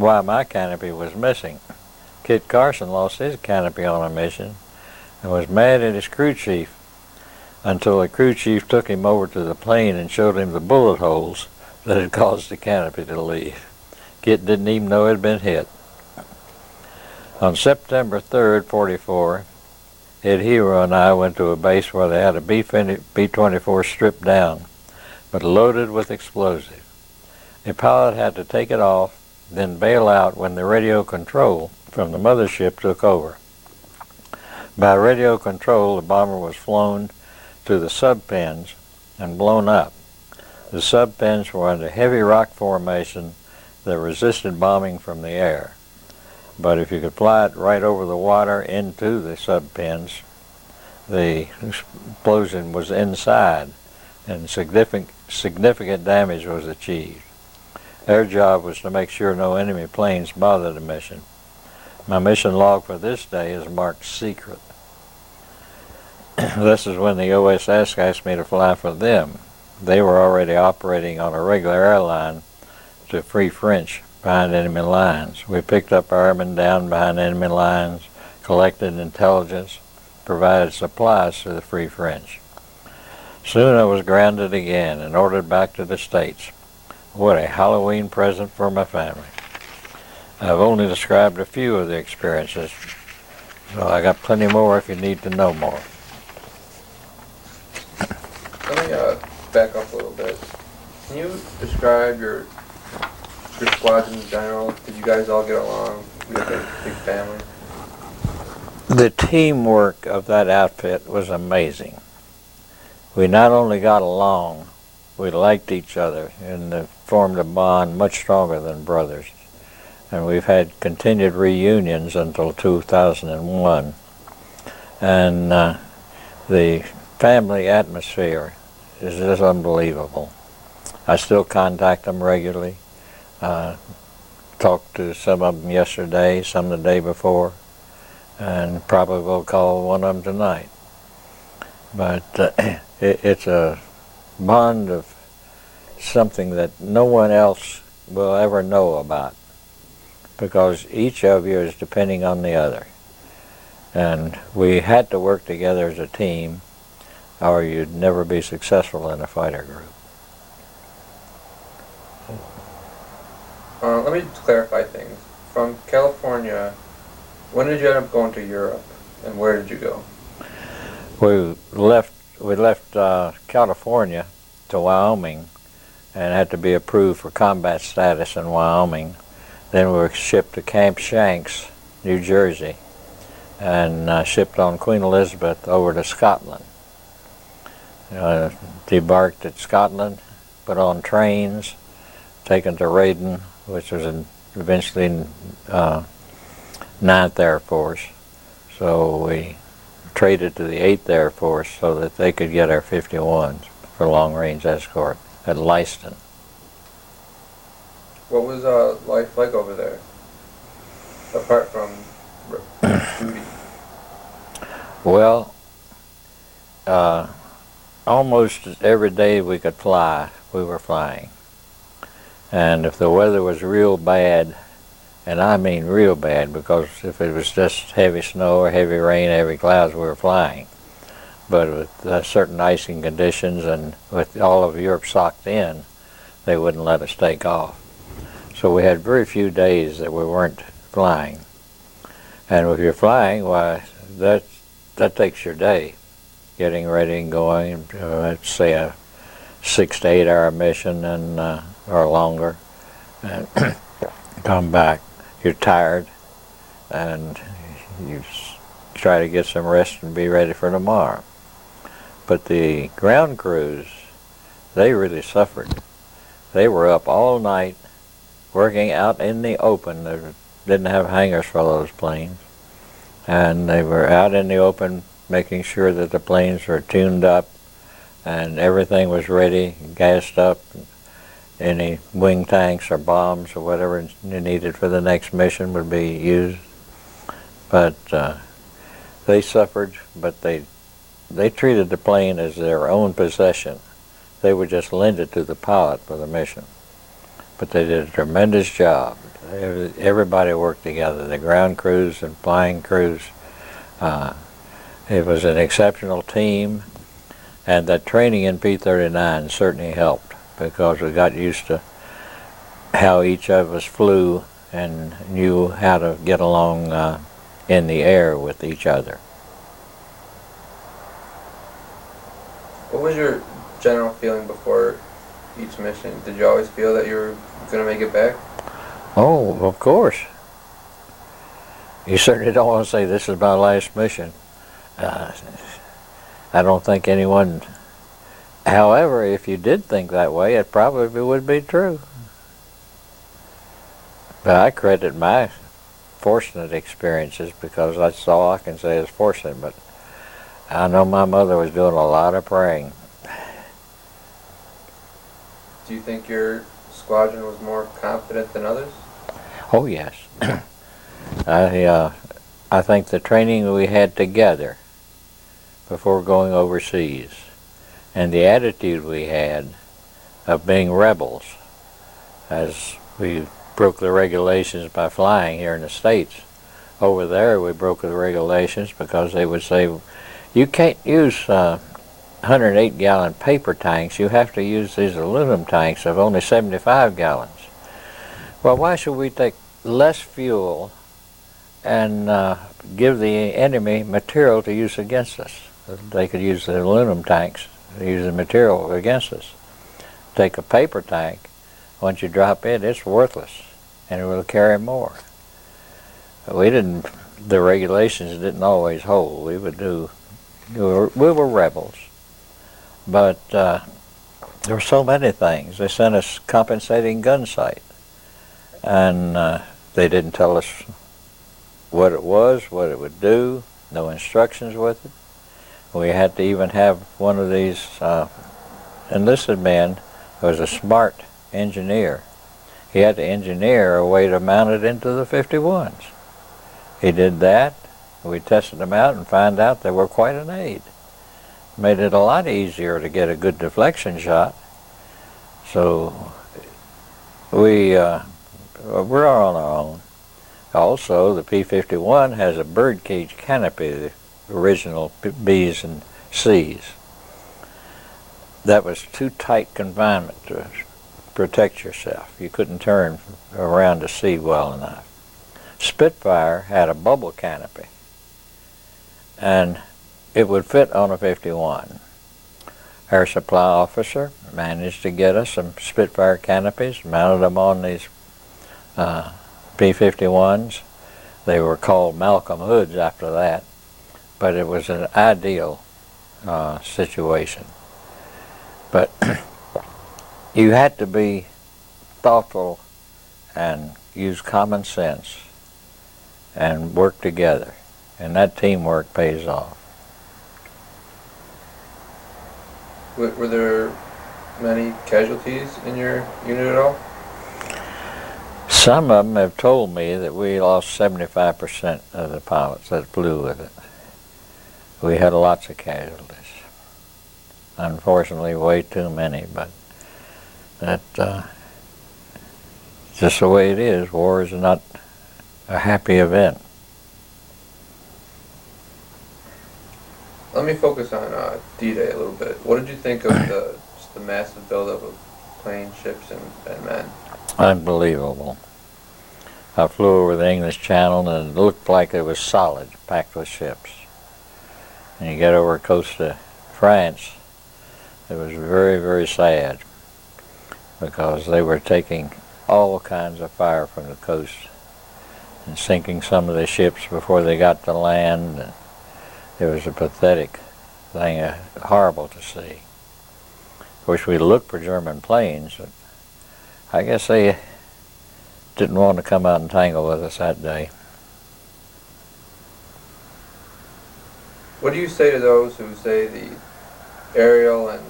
why my canopy was missing. Kit Carson lost his canopy on a mission and was mad at his crew chief until the crew chief took him over to the plane and showed him the bullet holes that had caused the canopy to leave. Kit didn't even know it had been hit. On September 3rd, 44, Ed Hero and I went to a base where they had a B-24 stripped down, but loaded with explosives. A pilot had to take it off, then bail out when the radio control from the mothership took over. By radio control, the bomber was flown to the sub-pens and blown up. The sub-pens were under heavy rock formation that resisted bombing from the air. But if you could fly it right over the water into the sub-pens, the explosion was inside and significant damage was achieved. Their job was to make sure no enemy planes bothered the mission. My mission log for this day is marked secret. This is when the OSS asked me to fly for them. They were already operating on a regular airline to Free French behind enemy lines. We picked up airmen down behind enemy lines, collected intelligence, provided supplies to the Free French. Soon I was grounded again and ordered back to the States. What a Halloween present for my family. I've only described a few of the experiences, so I got plenty more if you need to know more. Let me back up a little bit. Can you describe your squads in general? Did you guys all get along? You have a big family? The teamwork of that outfit was amazing. We not only got along, we liked each other and formed a bond much stronger than brothers. And we've had continued reunions until 2001. And the family atmosphere is just unbelievable. I still contact them regularly. Talked to some of them yesterday, some the day before, and probably will call one of them tonight. But it's a bond of something that no one else will ever know about, because each of you is depending on the other. And we had to work together as a team, or you'd never be successful in a fighter group. Let me just clarify things. From California, when did you end up going to Europe, and where did you go? We left California to Wyoming and had to be approved for combat status in Wyoming. Then we were shipped to Camp Shanks, New Jersey, and shipped on Queen Elizabeth over to Scotland. Debarked at Scotland, put on trains, taken to Raiden, which was eventually 9th Air Force. So we traded to the 8th Air Force so that they could get our 51s for long-range escort at Leiston. What was life like over there, apart from duty? Well, almost every day we could fly, we were flying. And if the weather was real bad, and I mean real bad, because if it was just heavy snow or heavy rain, heavy clouds, we were flying. But with certain icing conditions and with all of Europe socked in, they wouldn't let us take off. So we had very few days that we weren't flying. And if you're flying, why, that takes your day, getting ready and going. Let's say a 6 to 8 hour mission and or longer, and come back. You're tired, and you try to get some rest and be ready for tomorrow. But the ground crews, they really suffered. They were up all night working out in the open. They didn't have hangars for those planes, and they were out in the open making sure that the planes were tuned up and everything was ready, gassed up. Any wing tanks or bombs or whatever you needed for the next mission would be used. But they suffered, but they treated the plane as their own possession. They would just lend it to the pilot for the mission. But they did a tremendous job. Everybody worked together, the ground crews and flying crews. It was an exceptional team, and that training in P-39 certainly helped because we got used to how each of us flew and knew how to get along in the air with each other. What was your general feeling before each mission? Did you always feel that you were going to make it back? Oh, of course. You certainly don't want to say this is my last mission. I don't think anyone... However, if you did think that way, it probably would be true. But I credit my fortunate experiences because that's all I can say is fortunate. But I know my mother was doing a lot of praying. Do you think your squadron was more confident than others? Oh yes. I think the training we had together before going overseas and the attitude we had of being rebels, as we broke the regulations by flying here in the States. Over there we broke the regulations because they would say, you can't use 108-gallon paper tanks, you have to use these aluminum tanks of only 75 gallons. Well, why should we take less fuel and give the enemy material to use against us? They could use the aluminum tanks to use the material against us. Take a paper tank, once you drop it, it's worthless, and it will carry more. The regulations didn't always hold. We were rebels. But there were so many things. They sent us compensating gun sight, and they didn't tell us what it was, what it would do, no instructions with it. We had to even have one of these enlisted men who was a smart engineer. He had to engineer a way to mount it into the 51s. He did that. We tested them out and found out they were quite an aid. Made it a lot easier to get a good deflection shot. So we're on our own. Also, the P-51 has a birdcage canopy, the original B's and C's. That was too tight confinement to protect yourself. You couldn't turn around to see well enough. Spitfire had a bubble canopy, and it would fit on a 51. Our supply officer managed to get us some Spitfire canopies, mounted them on these P-51s. They were called Malcolm Hoods after that, but it was an ideal situation. But you had to be thoughtful and use common sense and work together, and that teamwork pays off. Were there many casualties in your unit at all? Some of them have told me that we lost 75% of the pilots that flew with it. We had lots of casualties. Unfortunately, way too many, but that's just the way it is. War is not a happy event. Let me focus on D-Day a little bit. What did you think of the massive buildup of planes, ships, and men? Unbelievable. I flew over the English Channel and it looked like it was solid, packed with ships. And you get over coast to France, it was very, very sad because they were taking all kinds of fire from the coast and sinking some of the ships before they got to land. It was a pathetic thing, horrible to see. Of course, we looked for German planes, but I guess they didn't want to come out and tangle with us that day. What do you say to those who say the aerial and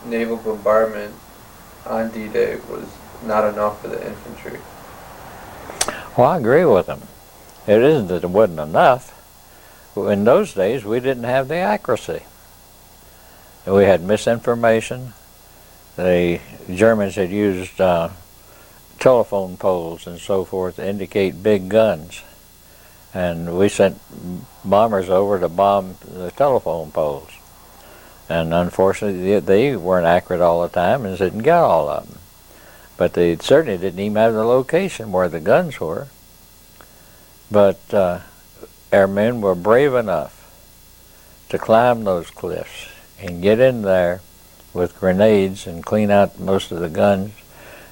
naval bombardment on D-Day was not enough for the infantry? Well, I agree with them. It isn't that it wasn't enough. In those days, we didn't have the accuracy. We had misinformation. The Germans had used telephone poles and so forth to indicate big guns. And we sent bombers over to bomb the telephone poles. And unfortunately, they weren't accurate all the time and didn't get all of them. But they certainly didn't even have the location where the guns were. But our men were brave enough to climb those cliffs and get in there with grenades and clean out most of the guns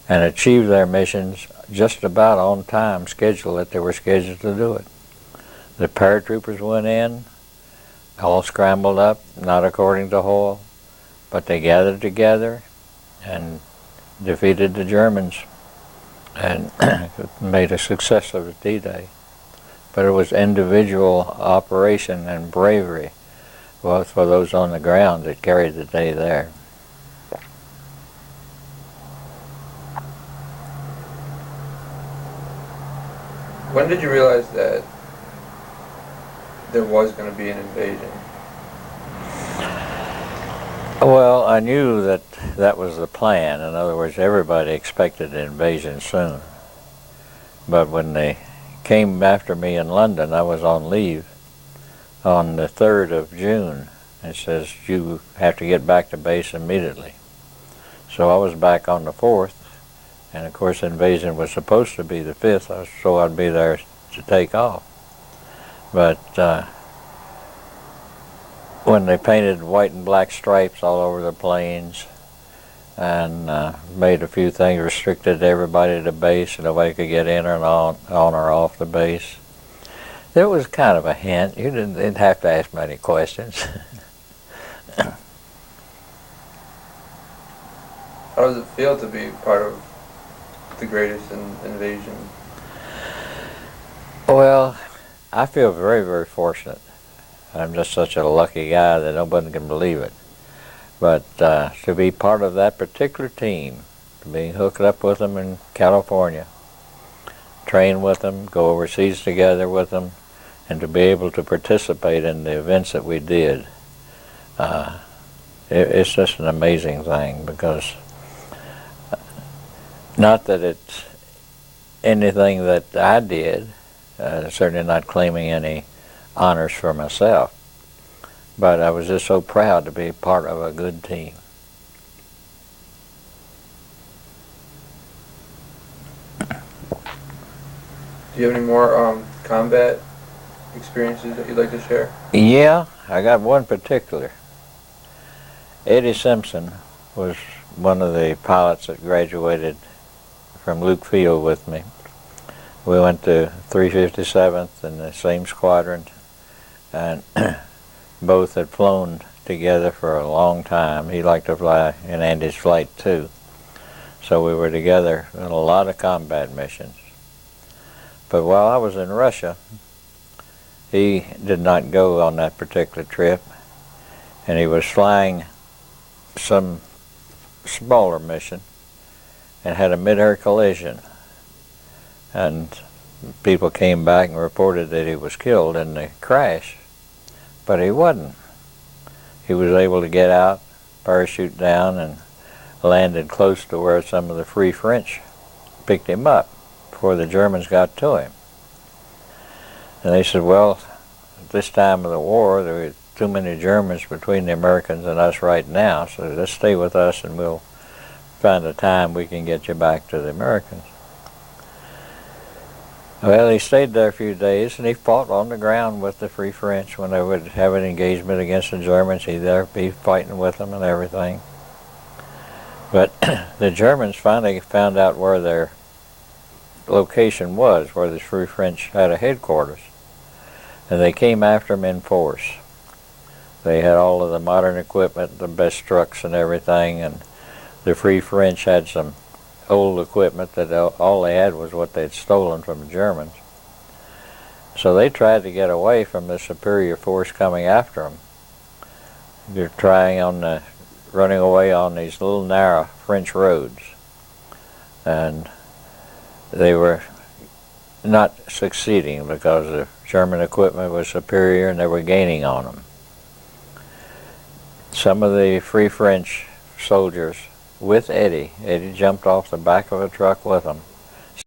and achieve their missions just about on time schedule that they were scheduled to do it. The paratroopers went in, all scrambled up, not according to Hoyle, but they gathered together and defeated the Germans and made a success of the D-Day. But it was individual operation and bravery for those on the ground that carried the day there. When did you realize that there was going to be an invasion? Well, I knew that that was the plan. In other words, everybody expected an invasion soon. But when they came after me in London, I was on leave on the 3rd of June. It says, you have to get back to base immediately. So I was back on the 4th, and of course the invasion was supposed to be the 5th, so I'd be there to take off. But when they painted white and black stripes all over the planes and made a few things, restricted everybody to base and nobody could get in or on or off the base, there was kind of a hint. You didn't have to ask many questions. How does it feel to be part of the greatest invasion? Well, I feel very, very fortunate. I'm just such a lucky guy that nobody can believe it. But to be part of that particular team, to be hooked up with them in California, train with them, go overseas together with them, and to be able to participate in the events that we did, it's just an amazing thing, because not that it's anything that I did, certainly not claiming any honors for myself, but I was just so proud to be part of a good team. Do you have any more combat experiences that you'd like to share? Yeah, I got one particular. Eddie Simpson was one of the pilots that graduated from Luke Field with me. We went to 357th in the same squadron, and both had flown together for a long time. He liked to fly in Andy's flight too. So we were together in a lot of combat missions. But while I was in Russia, he did not go on that particular trip, and he was flying some smaller mission and had a mid-air collision. And people came back and reported that he was killed in the crash, but he wasn't. He was able to get out, parachute down, and landed close to where some of the Free French picked him up before the Germans got to him. And they said, well, at this time of the war, there were too many Germans between the Americans and us right now, so let's stay with us and we'll find a time we can get you back to the Americans. Well, he stayed there a few days, and he fought on the ground with the Free French. When they would have an engagement against the Germans, he'd there be fighting with them and everything. But the Germans finally found out where their location was, where the Free French had a headquarters, and they came after him in force. They had all of the modern equipment, the best trucks and everything, and the Free French had some old equipment that all they had was what they'd stolen from the Germans. So they tried to get away from the superior force coming after them. They're running away on these little narrow French roads, and they were not succeeding because the German equipment was superior and they were gaining on them. Some of the Free French soldiers with Eddie jumped off the back of a truck with them